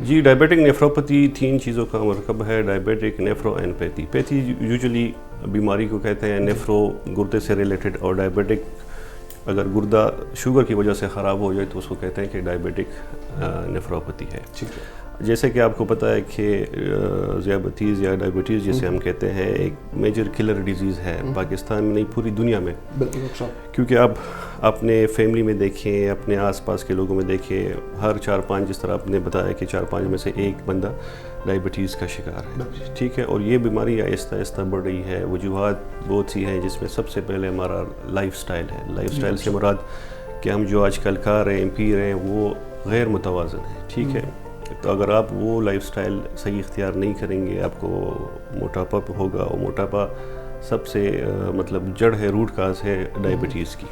جی diabetic نیفروپیتھی 3 چیزوں کا مرکب ہے، ڈائبیٹک، نیفرو اینڈ پیتھی. پیتھی یوزلی بیماری کو کہتے ہیں، نیفرو گردے سے ریلیٹڈ، اور ڈائبیٹک اگر گردہ شوگر کی وجہ سے خراب ہو جائے تو اس کو کہتے ہیں کہ ڈائبیٹک نیفروپیتھی ہے. جیسے کہ آپ کو پتہ ہے کہ ذیابیطیز یا ڈائبیٹیز جسے ہم کہتے ہیں ایک میجر کلر ڈیزیز ہے پاکستان میں نہیں پوری دنیا میں. کیونکہ آپ اپنے فیملی میں دیکھیں، اپنے آس پاس کے لوگوں میں دیکھیں، ہر 4-5 جس طرح آپ نے بتایا کہ 4-5 میں سے ایک بندہ ڈائبیٹیز کا شکار ہے. ٹھیک ہے، اور یہ بیماری آہستہ آہستہ بڑھ رہی ہے. وجوہات بہت سی ہیں، جس میں سب سے پہلے ہمارا لائف سٹائل ہے. لائف سٹائل سے مراد کہ ہم جو آج کل کھا رہے ہیں پی رہے ہیں وہ غیر متوازن ہے. ٹھیک ہے، تو اگر آپ وہ لائف سٹائل صحیح اختیار نہیں کریں گے آپ کو موٹاپا ہوگا، اور موٹاپا سب سے مطلب جڑ ہے، روٹ کاز ہے ڈائبیٹیز کی.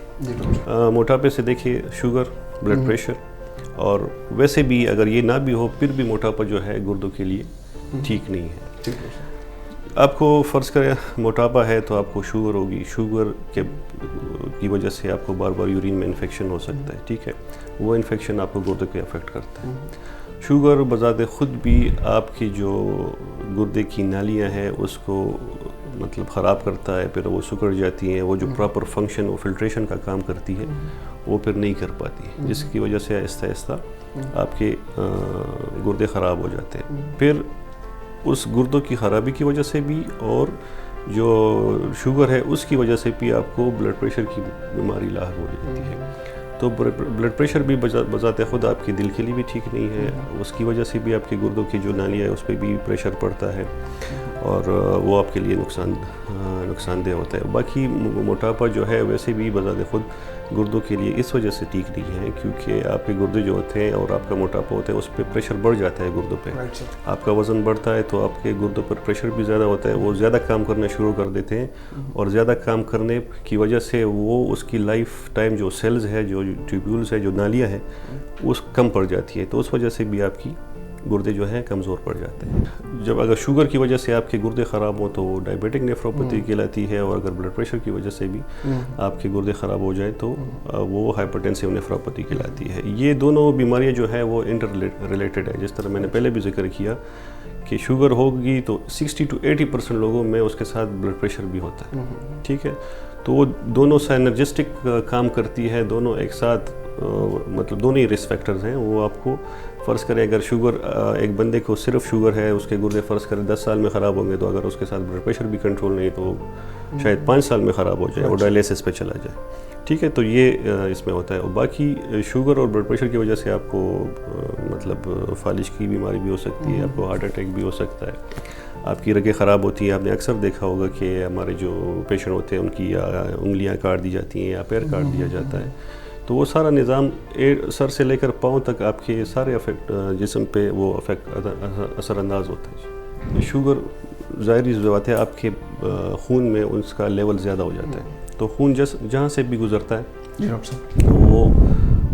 موٹاپے سے دیکھیے شوگر، بلڈ پریشر، اور ویسے بھی اگر یہ نہ بھی ہو پھر بھی موٹاپا جو ہے گردوں کے لیے ٹھیک نہیں ہے. آپ کو فرض کریں موٹاپا ہے تو آپ کو شوگر ہوگی، شوگر کی وجہ سے آپ کو بار بار یورین میں انفیکشن ہو سکتا ہے. ٹھیک ہے، وہ انفیکشن آپ کو گردے کو افیکٹ کرتا ہے. شوگر بذات خود بھی آپ کی جو گردے کی نالیاں ہیں اس کو مطلب خراب کرتا ہے، پھر وہ سکڑ جاتی ہیں، وہ جو پراپر فنکشن وہ فلٹریشن کا کام کرتی ہے وہ پھر نہیں کر پاتی، جس کی وجہ سے آہستہ آہستہ آپ کے گردے خراب ہو جاتے ہیں. پھر اس گردوں کی خرابی کی وجہ سے بھی اور جو شوگر ہے اس کی وجہ سے بھی آپ کو بلڈ پریشر کی بیماری لاحق ہو جاتی ہے. تو بلڈ پریشر بھی بذات خود آپ کے دل کے لیے بھی ٹھیک نہیں ہے، اس کی وجہ سے بھی آپ کے گردوں کی جو نالی ہے اس پہ بھی پریشر پڑتا ہے اور وہ آپ کے لیے نقصان دہ ہوتا ہے. باقی موٹاپا جو ہے ویسے بھی بذات خود گردوں کے لیے اس وجہ سے ٹھیک نہیں ہے کیونکہ آپ کے گردے جو ہوتے ہیں اور آپ کا موٹاپا ہوتا ہے اس پہ پریشر بڑھ جاتا ہے گردوں پہ. آپ کا وزن بڑھتا ہے تو آپ کے گردوں پر پریشر بھی زیادہ ہوتا ہے، وہ زیادہ کام کرنا شروع کر دیتے ہیں، اور زیادہ کام کرنے کی وجہ سے وہ اس کی لائف ٹائم جو سیلز ہے، جو ٹیوبیولز ہے، جو نالیاں ہیں اس کم پڑ جاتی ہے، تو اس وجہ سے بھی آپ کی گردے جو ہیں کمزور پڑ جاتے ہیں. جب اگر شوگر کی وجہ سے آپ کے گردے خراب ہوں تو وہ ڈائبیٹک نیفروپیتھی کہلاتی ہے، اور اگر بلڈ پریشر کی وجہ سے بھی آپ کے گردے خراب ہو جائیں تو وہ ہائپرٹینسو نیفروپیتھی کہلاتی ہے. یہ دونوں بیماریاں جو ہیں وہ انٹر ریلیٹڈ ہے. جس طرح میں نے پہلے بھی ذکر کیا کہ شوگر ہوگی تو 60 to 80% لوگوں میں اس کے ساتھ بلڈ پریشر بھی ہوتا ہے. ٹھیک ہے، تو وہ دونوں سائنرجسٹک کام کرتی ہے، دونوں ایک ساتھ مطلب دونوں ہی رسک فیکٹرز ہیں. وہ آپ کو فرض کریں اگر شوگر ایک بندے کو صرف شوگر ہے، اس کے گردے فرض کریں 10 سال میں خراب ہوں گے، تو اگر اس کے ساتھ بلڈ پریشر بھی کنٹرول نہیں تو شاید 5 سال میں خراب ہو جائے اور ڈائلیسس پہ چلا جائے. ٹھیک ہے، تو یہ اس میں ہوتا ہے. اور باقی شوگر اور بلڈ پریشر کی وجہ سے آپ کو مطلب فالج کی بیماری بھی ہو سکتی ہے، آپ کو ہارٹ اٹیک بھی ہو سکتا ہے، آپ کی رگیں خراب ہوتی ہیں. آپ نے اکثر دیکھا ہوگا کہ ہمارے جو پیشنٹ ہوتے ہیں ان کی انگلیاں کاٹ دی جاتی ہیں یا پیر کاٹ دیا جاتا ہے. تو وہ سارا نظام سر سے لے کر پاؤں تک آپ کے سارے جسم پہ وہ اثر انداز ہوتا ہے. شوگر ظاہری بات ہے آپ کے خون میں اس کا لیول زیادہ ہو جاتا ہے، تو خون جہاں سے بھی گزرتا ہے وہ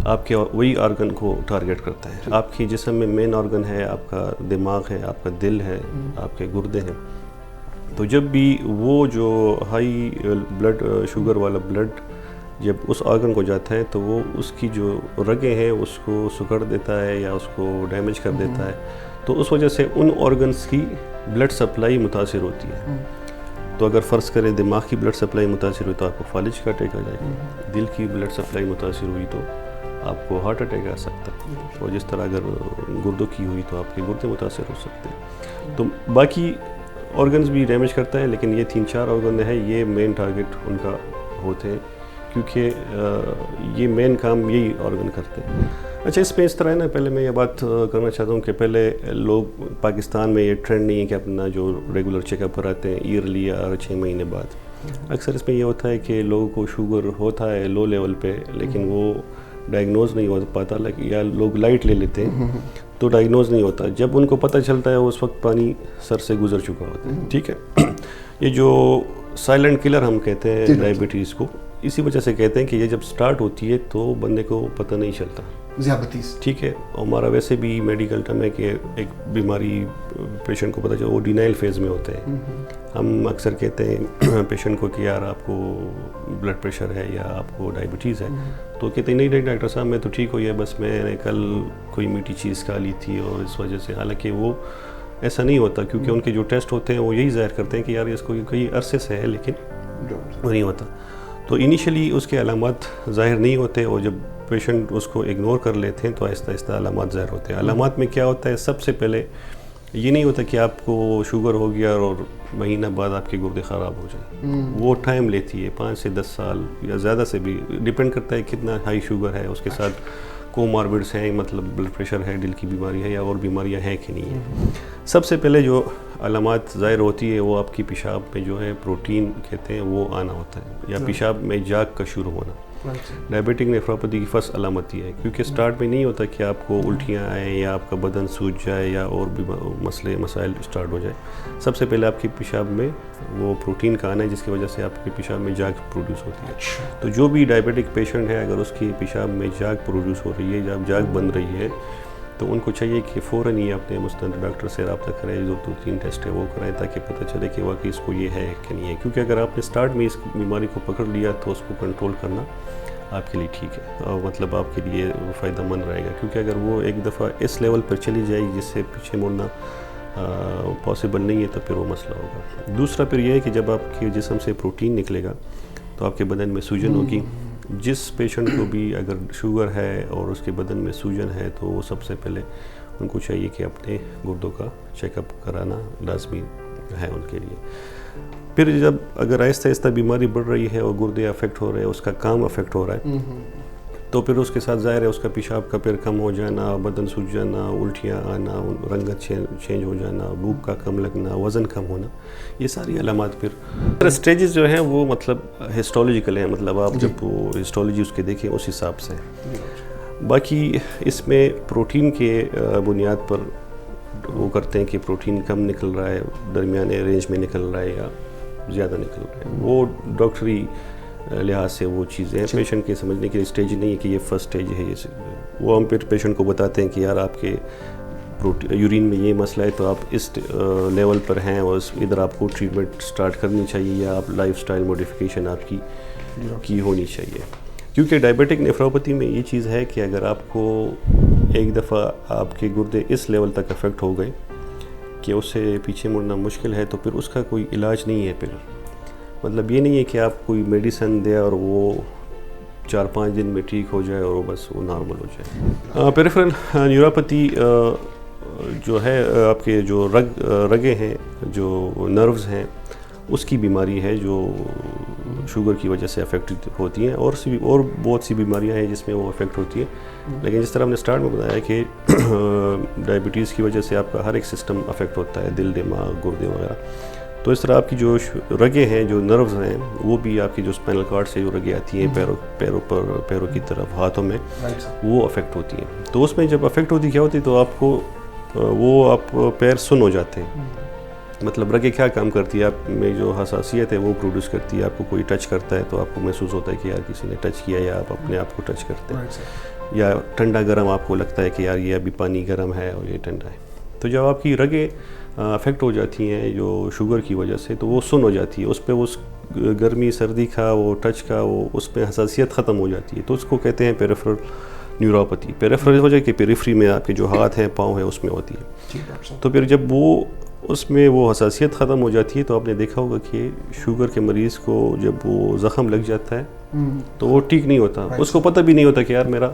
آپ کے وہی آرگن کو ٹارگٹ کرتا ہے. آپ کے جسم میں مین آرگن ہے آپ کا دماغ ہے، آپ کا دل ہے، آپ کے گردے ہیں. تو جب بھی وہ جو ہائی بلڈ شوگر والا بلڈ جب اس آرگن کو جاتا ہے تو وہ اس کی جو رگیں ہیں اس کو سکڑ دیتا ہے یا اس کو ڈیمیج کر دیتا ہے. تو اس وجہ سے ان آرگنز کی بلڈ سپلائی متاثر ہوتی ہے. تو اگر فرض کریں دماغ کی بلڈ سپلائی متاثر ہوئی تو آپ کو فالج کا اٹیک آ جائے گا. دل کی بلڈ سپلائی متاثر ہوئی تو آپ کو ہارٹ اٹیک آ سکتا ہے. اور جس طرح اگر گردوں کی ہوئی تو آپ کے گردے متاثر ہو سکتے ہیں. تو باقی آرگنز بھی ڈیمیج کرتا ہے، لیکن یہ 3-4 آرگن ہیں یہ مین ٹارگٹ ان کا ہوتے ہیں کیونکہ یہ مین کام یہی آرگن کرتے ہیں. اچھا، اس پہ اس طرح ہے نا، پہلے میں یہ بات کرنا چاہتا ہوں کہ پہلے لوگ پاکستان میں یہ ٹرینڈ نہیں ہے کہ اپنا جو ریگولر چیک اپ کراتے ہیں ایئرلی یا 6 مہینے بعد. اکثر اس میں یہ ہوتا ہے کہ لوگوں کو شوگر ہوتا ہے لو لیول پہ لیکن وہ ڈائگنوز نہیں ہو پاتا، یا لوگ لائٹ لے لیتے ہیں تو ڈائگنوز نہیں ہوتا. جب ان کو پتہ چلتا ہے اس وقت پانی سر سے گزر چکا ہوتا ہے. ٹھیک ہے، یہ جو سائلنٹ کلر ہم کہتے ہیں ڈائبٹیز کو، اسی وجہ سے کہتے ہیں کہ یہ جب سٹارٹ ہوتی ہے تو بندے کو پتہ نہیں چلتا. ذیابطیس. ٹھیک ہے. ہمارا ویسے بھی میڈیکل ٹرم ہے کہ ایک بیماری پیشنٹ کو پتہ چلا وہ ڈینائل فیز میں ہوتے ہیں. ہم اکثر کہتے ہیں پیشنٹ کو کہ یار آپ کو بلڈ پریشر ہے یا آپ کو ڈائبٹیز ہے, تو کہتے ہیں نہیں ڈاکٹر صاحب میں تو ٹھیک ہو گیا, بس میں نے کل کوئی میٹھی چیز کھا لی تھی اور اس وجہ سے. حالانکہ وہ ایسا نہیں ہوتا, کیونکہ ان کے جو ٹیسٹ ہوتے ہیں وہ یہی ظاہر کرتے ہیں کہ یار اس کو کئی عرصے سے ہے, لیکن وہ نہیں ہوتا. تو انیشلی اس کے علامات ظاہر نہیں ہوتے, اور جب پیشنٹ اس کو اگنور کر لیتے ہیں تو آہستہ آہستہ علامات ظاہر ہوتے ہیں. علامات میں کیا ہوتا ہے, سب سے پہلے یہ نہیں ہوتا کہ آپ کو شوگر ہو گیا اور مہینہ بعد آپ کے گردے خراب ہو جائیں. وہ ٹائم لیتی ہے, 5 سے 10 سال یا زیادہ سے بھی, ڈپینڈ کرتا ہے کتنا ہائی شوگر ہے, اس کے ساتھ کوماربڈس ہیں, مطلب بلڈ پریشر ہے, دل کی بیماری ہے یا اور بیماریاں ہیں کہ نہیں ہیں. سب سے پہلے جو علامات ظاہر ہوتی ہے وہ آپ کی پیشاب میں جو ہے پروٹین کہتے ہیں وہ آنا ہوتا ہے, یا پیشاب میں جاگ کا شروع ہونا. ڈائبیٹک نیفروپیتھی کی فرسٹ علامت یہ ہے, کیونکہ سٹارٹ میں نہیں ہوتا کہ آپ کو الٹیاں آئیں یا آپ کا بدن سوج جائے یا اور بھی مسائل سٹارٹ ہو جائے. سب سے پہلے آپ کی پیشاب میں وہ پروٹین کا آنا ہے, جس کی وجہ سے آپ کے پیشاب میں جاگ پروڈیوس ہوتی ہے. تو جو بھی ڈائبیٹک پیشنٹ ہے, اگر اس کی پیشاب میں جاگ پروڈیوس ہو رہی ہے, جب جاگ بن رہی ہے, تو ان کو چاہیے کہ فوراً ہی اپنے مستند ڈاکٹر سے رابطہ کریں, جو 2-3 ٹیسٹ ہے وہ کریں, تاکہ پتہ چلے کہ واقعی اس کو یہ ہے کہ نہیں ہے. کیونکہ اگر آپ نے سٹارٹ میں اس بیماری کو پکڑ لیا تو اس کو کنٹرول کرنا آپ کے لیے ٹھیک ہے, اور مطلب آپ کے لیے فائدہ مند رہے گا. کیونکہ اگر وہ ایک دفعہ اس لیول پر چلی جائے گی جس سے پیچھے مڑنا پاسبل نہیں ہے, تو پھر وہ مسئلہ ہوگا. دوسرا پھر یہ ہے کہ جب آپ کے جسم سے پروٹین نکلے گا تو آپ کے بدن میں سوجن ہوگی. جس پیشنٹ کو بھی اگر شوگر ہے اور اس کے بدن میں سوجن ہے, تو وہ سب سے پہلے ان کو چاہیے کہ اپنے گردوں کا چیک اپ کرانا لازمی ہے ان کے لیے. پھر جب اگر آہستہ آہستہ بیماری بڑھ رہی ہے اور گردے افیکٹ ہو رہے ہیں, اس کا کام افیکٹ ہو رہا ہے, تو پھر اس کے ساتھ ظاہر ہے اس کا پیشاب کا پھر کم ہو جانا, بدن سوج جانا, الٹیاں آنا, رنگت چینج ہو جانا, بھوک کا کم لگنا, وزن کم ہونا, یہ ساری علامات. پھر اسٹیجز جو ہیں وہ مطلب ہسٹولوجیکل ہیں, مطلب آپ جب وہ ہسٹولوجی اس کے دیکھیں اس حساب سے. باقی اس میں پروٹین کے بنیاد پر وہ کرتے ہیں کہ پروٹین کم نکل رہا ہے, درمیانے رینج میں نکل رہا ہے یا زیادہ نکل رہا ہے. وہ ڈاکٹری لحاظ سے وہ چیزیں ہیں, پیشنٹ کے سمجھنے کے لیے اسٹیج نہیں ہے کہ یہ فرسٹ اسٹیج ہے. یہ وہ ہم پھر پیشنٹ کو بتاتے ہیں کہ یار آپ کے یورین میں یہ مسئلہ ہے, تو آپ اس لیول پر ہیں اور ادھر آپ کو ٹریٹمنٹ سٹارٹ کرنی چاہیے, یا آپ لائف سٹائل موڈیفیکیشن آپ کی ہونی چاہیے. کیونکہ ڈائبیٹک نیفروپیتھی میں یہ چیز ہے کہ اگر آپ کو ایک دفعہ آپ کے گردے اس لیول تک افیکٹ ہو گئے کہ اس سے پیچھے مڑنا مشکل ہے, تو پھر اس کا کوئی علاج نہیں ہے. پھر مطلب یہ نہیں ہے کہ آپ کوئی میڈیسن دے اور وہ 4-5 دن میں ٹھیک ہو جائے اور وہ بس وہ نارمل ہو جائے. پیریفرل نیوروپیتھی جو ہے آپ کے جو رگیں ہیں, جو نروز ہیں, اس کی بیماری ہے جو شوگر کی وجہ سے افیکٹ ہوتی ہیں, اور بہت سی بیماریاں ہیں جس میں وہ افیکٹ ہوتی ہیں. لیکن جس طرح ہم نے اسٹارٹ میں بتایا کہ ڈائبٹیز کی وجہ سے آپ کا ہر ایک سسٹم افیکٹ ہوتا ہے, دل, دماغ, گردے وغیرہ. تو اس طرح آپ کی جو رگیں ہیں, جو نروز ہیں, وہ بھی آپ کی جو اسپائنل کارڈ سے جو رگیں آتی ہیں پیروں کی طرف, ہاتھوں میں, وہ افیکٹ ہوتی ہیں. تو اس میں جب افیکٹ ہوتی کیا ہوتی ہے, تو آپ کو آپ پیر سن ہو جاتے ہیں. مطلب رگیں کیا کام کرتی ہے, آپ میں جو حساسیت ہے وہ پروڈیوس کرتی ہے. آپ کو کوئی ٹچ کرتا ہے تو آپ کو محسوس ہوتا ہے کہ یار کسی نے ٹچ کیا, یا آپ اپنے آپ کو ٹچ کرتے ہیں, یا ٹھنڈا گرم آپ کو لگتا ہے کہ یار یہ ابھی پانی گرم ہے اور یہ ٹھنڈا ہے. تو جب آپ کی رگیں افیکٹ ہو جاتی ہیں جو شوگر کی وجہ سے, تو وہ سن ہو جاتی ہے, اس پہ اس گرمی سردی کا وہ ٹچ کا وہ اس پہ حساسیت ختم ہو جاتی ہے. تو اس کو کہتے ہیں پیریفرل نیوروپیتھی. پیریفرل ہو جائے کہ پیریفری میں آپ کے جو ہاتھ ہیں, پاؤں ہیں, اس میں ہوتی ہے. تو پھر جب وہ اس میں وہ حساسیت ختم ہو جاتی ہے, تو آپ نے دیکھا ہوگا کہ شوگر کے مریض کو جب وہ زخم لگ جاتا ہے تو وہ ٹھیک نہیں ہوتا. اس کو پتہ بھی نہیں ہوتا کہ یار میرا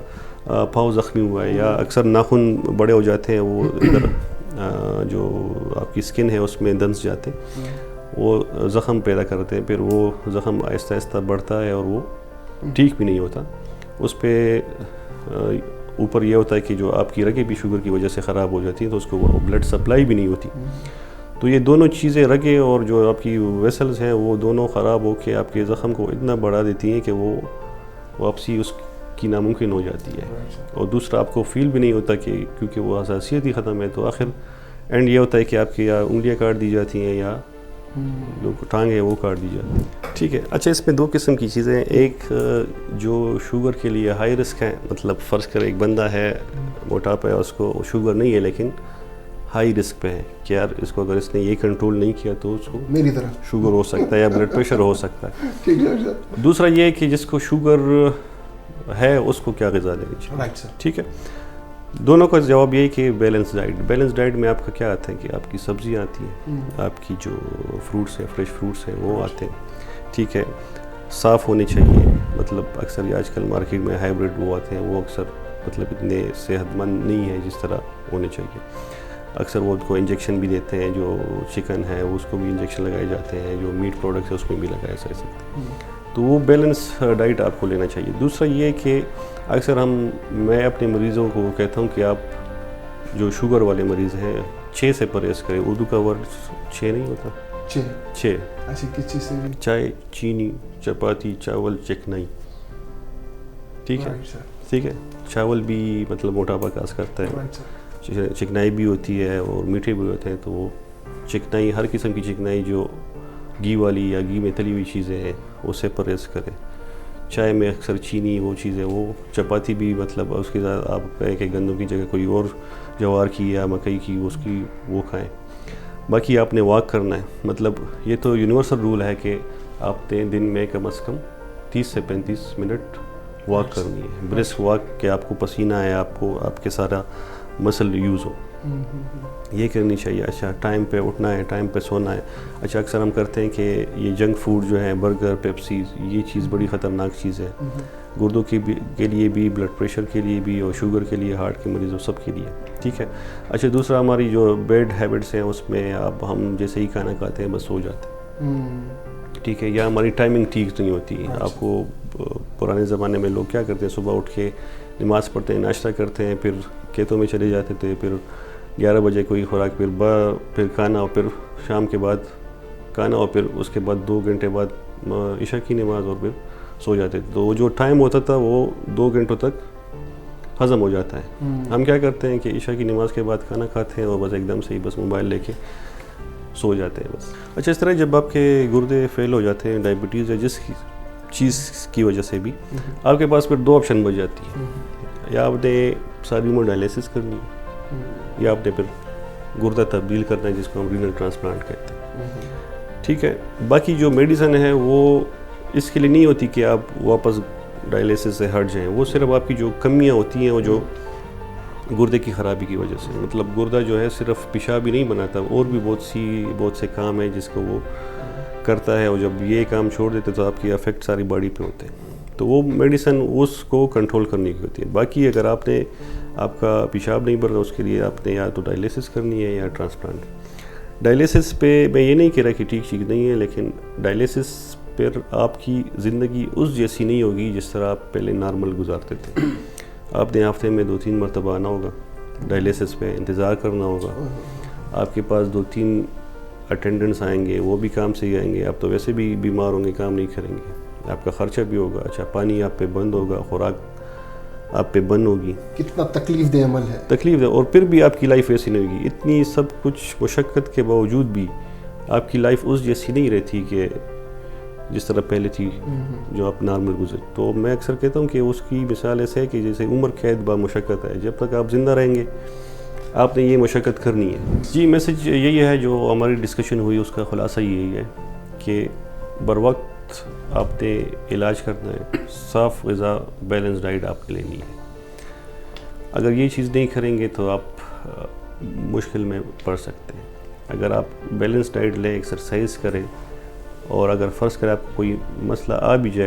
پاؤں زخمی ہوا ہے, یا اکثر ناخن بڑے ہو جاتے ہیں, وہ ادھر جو آپ کی اسکن ہے اس میں دنس جاتے ہیں, وہ زخم پیدا کرتے ہیں. پھر وہ زخم آہستہ آہستہ بڑھتا ہے اور وہ ٹھیک بھی نہیں ہوتا. اس پہ اوپر یہ ہوتا ہے کہ جو آپ کی رگیں بھی شوگر کی وجہ سے خراب ہو جاتی ہیں, تو اس کو بلڈ سپلائی بھی نہیں ہوتی. تو یہ دونوں چیزیں, رگیں اور جو آپ کی ویسلز ہیں, وہ دونوں خراب ہو کے آپ کے زخم کو اتنا بڑھا دیتی ہیں کہ وہ واپسی اس کی ناممکن ہو جاتی ہے. اور دوسرا آپ کو فیل بھی نہیں ہوتا کہ کیونکہ وہ حساسیت ہی ختم ہے. تو آخر اینڈ یہ ہوتا ہے کہ آپ کی یا انگلیاں کاٹ دی جاتی ہیں, یا جو ٹانگ ہے وہ کاٹ دی جاتی ہے. ٹھیک ہے. اچھا اس میں دو قسم کی چیزیں ہیں. ایک جو شوگر کے لیے ہائی رسک ہے, مطلب فرض کرے ایک بندہ ہے موٹاپا ہے, اس کو شوگر نہیں ہے لیکن ہائی رسک پہ ہے کہ یار اس کو اگر اس نے یہ کنٹرول نہیں کیا تو اس کو میری طرح شوگر ہو سکتا ہے یا بلڈ پریشر ہو سکتا ہے. ٹھیک ہے سر. دوسرا یہ ہے کہ جس کو شوگر ہے اس کو کیا غذا لینی چاہیے. Right sir. ٹھیک ہے. دونوں کا جواب یہ ہے کہ بیلنس ڈائٹ. بیلنس ڈائٹ میں آپ کا کیا آتا ہے کہ آپ کی سبزیاں آتی ہیں, آپ کی جو فروٹس ہیں فریش فروٹس ہیں وہ آتے ہیں. ٹھیک ہے. صاف ہونے چاہیے, مطلب اکثر یہ آج کل مارکیٹ میں ہائیبریڈ وہ آتے ہیں وہ اکثر مطلب اتنے صحت مند نہیں ہیں جس طرح ہونے چاہیے. اکثر وہ کو انجیکشن بھی دیتے ہیں, جو چکن ہے اس کو بھی انجیکشن لگائے جاتے ہیں, جو میٹ پروڈکٹس ہے اس میں بھی لگائے جا سکتے ہیں. تو وہ بیلنس ڈائٹ آپ کو لینا چاہیے. دوسرا یہ کہ اکثر میں اپنے مریضوں کو کہتا ہوں کہ آپ جو شوگر والے مریض ہیں 6 سے پرہیز کریں. اردو کا ورڈ 6 نہیں ہوتا, 6. اچھا کس چیز سے؟ چائے, چینی, چپاتی, چاول, چکنائی. ٹھیک ہے. ٹھیک ہے. چاول بھی مطلب موٹاپا کاز کرتا ہے, چکنائی بھی ہوتی ہے اور میٹھے بھی ہوتے ہیں. تو وہ چکنائی, ہر قسم کی چکنائی جو گھی والی یا گھی میں تلی ہوئی چیزیں ہیں اس سے پرہیز کریں. چائے میں اکثر چینی وہ چیزیں, وہ چپاتی بھی مطلب اس کے ساتھ آپ کہیں کہ گندم کی جگہ کوئی اور جوار کی یا مکئی کی اس کی وہ کھائیں. باقی آپ نے واک کرنا ہے, مطلب یہ تو یونیورسل رول ہے کہ آپ نے دن میں کم از کم 30 سے 35 منٹ واک کرنی ہے. برسک واک کہ آپ کو پسینہ ہے, آپ کو آپ کے سارا مسل یوز ہو, یہ کرنی چاہیے. اچھا ٹائم پہ اٹھنا ہے, ٹائم پہ سونا ہے. اچھا اکثر ہم کرتے ہیں کہ یہ جنک فوڈ جو ہے برگر, پیپسی, یہ چیز بڑی خطرناک چیز ہے گردوں کے لیے بھی, بلڈ پریشر کے لیے بھی, اور شوگر کے لیے, ہارٹ کے مریضوں سب کے لیے. ٹھیک ہے. اچھا دوسرا ہماری جو بیڈ ہیبٹس ہیں اس میں اب ہم جیسے ہی کھانا کھاتے ہیں بس سو جاتے ہیں. ٹھیک ہے. یا ہماری ٹائمنگ ٹھیک نہیں ہوتی. آپ کو پرانے زمانے میں لوگ کیا کرتے ہیں, صبح اٹھ کے نماز پڑھتے ہیں, ناشتہ کرتے ہیں, پھر کھیتوں میں چلے جاتے تھے, پھر 11 بجے کوئی خوراک, پھر کھانا, اور پھر شام کے بعد کھانا, اور پھر اس کے بعد 2 گھنٹے بعد عشاء کی نماز, اور پھر سو جاتے تھے. تو جو ٹائم ہوتا تھا وہ 2 گھنٹوں تک ہضم ہو جاتا ہے. ہم کیا کرتے ہیں کہ عشاء کی نماز کے بعد کھانا کھاتے ہیں اور بس ایک دم سے ہی بس موبائل لے کے سو جاتے ہیں بس. اچھا اس طرح جب آپ کے گردے فیل ہو جاتے ہیں, ڈائبٹیز ہے جس چیز کی وجہ سے بھی, آپ کے پاس پھر 2 آپشن بچ جاتی ہیں. یا آپ نے ساری عمر ڈائلیسس کرنی ہے, یا آپ نے پھر گردہ تبدیل کرنا ہے جس کو ہم رینل ٹرانسپلانٹ کہتے ہیں. ٹھیک ہے. باقی جو میڈیسن ہے وہ اس کے لیے نہیں ہوتی کہ آپ واپس ڈائلیسس سے ہٹ جائیں, وہ صرف آپ کی جو کمیاں ہوتی ہیں وہ جو گردے کی خرابی کی وجہ سے, مطلب گردہ جو ہے صرف پیشاب ہی نہیں بناتا, اور بھی بہت سے کام ہیں جس کو وہ کرتا ہے, اور جب یہ کام چھوڑ دیتے تو آپ کی افیکٹ ساری باڈی پہ ہوتے ہیں. تو وہ میڈیسن اس کو کنٹرول کرنے کی ہوتی ہے. باقی اگر آپ کا پیشاب نہیں بن رہا, اس کے لیے آپ نے یا تو ڈائلیسس کرنی ہے یا ٹرانسپلانٹ. ڈائلیسس پہ میں یہ نہیں کہہ رہا کہ ٹھیک چیز نہیں ہے, لیکن ڈائلیسس پھر آپ کی زندگی اس جیسی نہیں ہوگی جس طرح آپ پہلے نارمل گزارتے تھے. آپ نے ہفتے میں 2-3 مرتبہ آنا ہوگا ڈائلیسس پہ, انتظار کرنا ہوگا. آپ کے پاس 2-3 اٹینڈنٹس آئیں گے, وہ بھی کام سے ہی آئیں گے. آپ تو ویسے بھی بیمار ہوں گے, کام نہیں کریں گے, آپ کا خرچہ بھی ہوگا. اچھا پانی آپ پہ بند ہوگا, خوراک آپ پہ بند ہوگی. کتنا تکلیف دہ عمل ہے. تکلیف دہ, اور پھر بھی آپ کی لائف ایسی نہیں ہوگی. اتنی سب کچھ مشقت کے باوجود بھی آپ کی لائف اس جیسی نہیں رہتی کہ جس طرح پہلے تھی جو آپ نارمل گزرے. تو میں اکثر کہتا ہوں کہ اس کی مثال ایسے ہے کہ جیسے عمر قید با مشقت ہے. جب تک آپ زندہ رہیں گے آپ نے یہ مشقت کرنی ہے. جی میسج یہی ہے جو ہماری ڈسکشن ہوئی, اس کا خلاصہ یہی ہے کہ بر وقت آپ نے علاج کرنا ہے, صاف غذا, بیلنس ڈائٹ آپ کے لینی ہے. اگر یہ چیز نہیں کریں گے تو آپ مشکل میں پڑ سکتے ہیں. اگر آپ بیلنس ڈائٹ لیں, ایکسرسائز کریں, اور اگر فرض کریں آپ کو کوئی مسئلہ آ بھی جائے